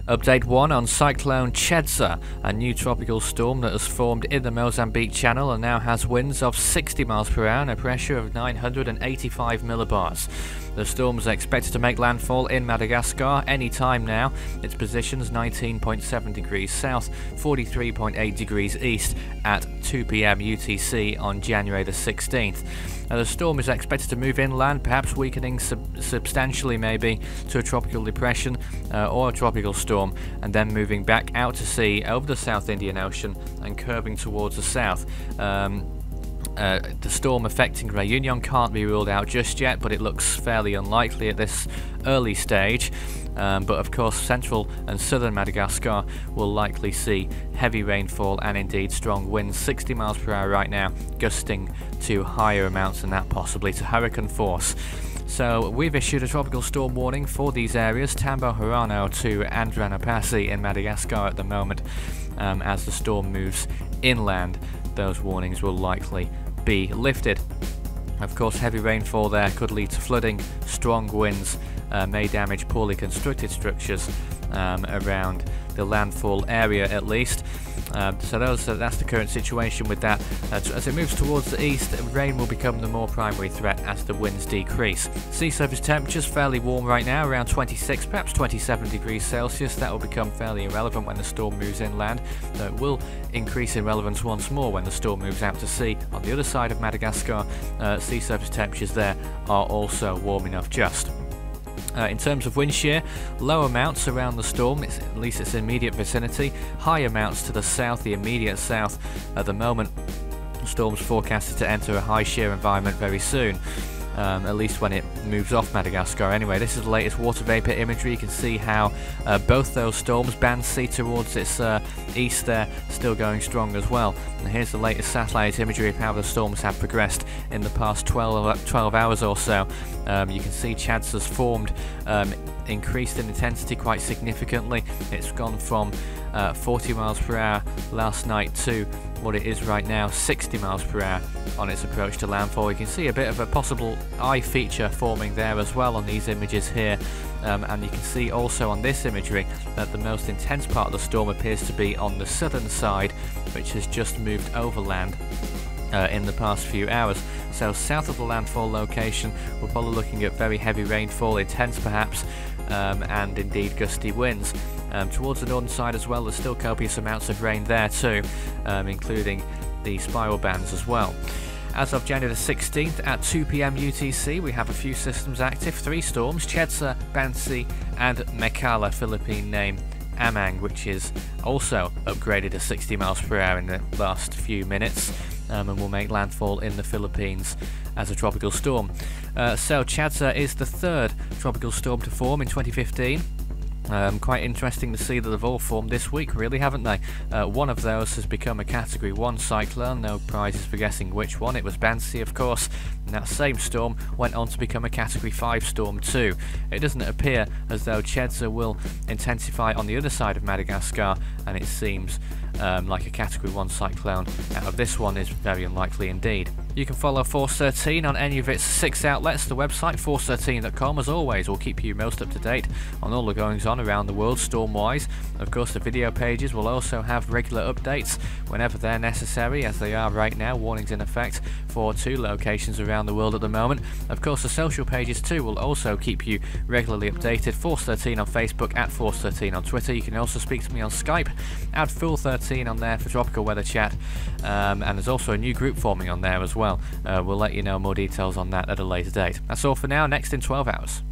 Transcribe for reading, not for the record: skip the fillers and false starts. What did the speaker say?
Update 1 on Cyclone Chedza, a new tropical storm that has formed in the Mozambique Channel and now has winds of 60 miles per hour and a pressure of 985 millibars. The storm is expected to make landfall in Madagascar any time now. Its position is 19.7 degrees south, 43.8 degrees east at 2 p.m. UTC on January the 16th. The storm is expected to move inland, perhaps weakening substantially maybe to a tropical depression or a tropical storm, and then moving back out to sea over the South Indian Ocean and curving towards the south. The storm affecting Réunion can't be ruled out just yet, but it looks fairly unlikely at this early stage. But of course central and southern Madagascar will likely see heavy rainfall and indeed strong winds, 60 miles per hour right now, gusting to higher amounts than that, possibly to hurricane force. So we've issued a tropical storm warning for these areas, Tambo-Harano to Andranapasi in Madagascar at the moment. As the storm moves inland, those warnings will likely be lifted. Of course, heavy rainfall there could lead to flooding, strong winds may damage poorly constructed structures around the landfall area at least. So that's the current situation with that. As it moves towards the east, rain will become the more primary threat as the winds decrease. Sea surface temperatures fairly warm right now, around 26, perhaps 27 degrees Celsius. That will become fairly irrelevant when the storm moves inland, though it will increase in relevance once more when the storm moves out to sea. On the other side of Madagascar, sea surface temperatures there are also warm enough just. In terms of wind shear, low amounts around the storm, at least its immediate vicinity, high amounts to the south, the immediate south. At the moment, the storm's forecasted to enter a high shear environment very soon, at least when it moves off Madagascar. Anyway, this is the latest water vapor imagery. You can see how both those storms, band C towards its east there, still going strong as well. And here's the latest satellite imagery of how the storms have progressed in the past 12 hours or so. You can see Chedza's formed, increased in intensity quite significantly. It's gone from 40 miles per hour last night to what it is right now, 60 miles per hour on its approach to landfall. You can see a bit of a possible eye feature forming there as well on these images here. And you can see also on this imagery that the most intense part of the storm appears to be on the southern side, which has just moved overland in the past few hours. So south of the landfall location, we're probably looking at very heavy rainfall, intense perhaps, and indeed gusty winds. Towards the northern side as well, there's still copious amounts of rain there too, including the spiral bands as well. As of January the 16th at 2 p.m. UTC, we have a few systems active, 3 storms, Chedza, Bansi and Mekala, Philippine name Amang, which is also upgraded to 60 miles per hour in the last few minutes, and will make landfall in the Philippines as a tropical storm. So Chedza is the 3rd tropical storm to form in 2015. Quite interesting to see that they've all formed this week, really, haven't they? One of those has become a Category 1 cyclone, no prizes for guessing which one. It was Bansi, of course, and that same storm went on to become a Category 5 storm too. It doesn't appear as though Chedza will intensify on the other side of Madagascar, and it seems like a Category 1 cyclone out of this one is very unlikely indeed. You can follow Force 13 on any of its 6 outlets. The website force13.com, as always, will keep you most up to date on all the goings on around the world storm-wise. Of course, the video pages will also have regular updates whenever they're necessary, as they are right now, warnings in effect for 2 locations around the world at the moment. Of course, the social pages too will also keep you regularly updated. Force 13 on Facebook, at Force 13 on Twitter. You can also speak to me on Skype, add Fool13 on there for tropical weather chat, and there's also a new group forming on there as well. We'll let you know more details on that at a later date. That's all for now. Next in 12 hours.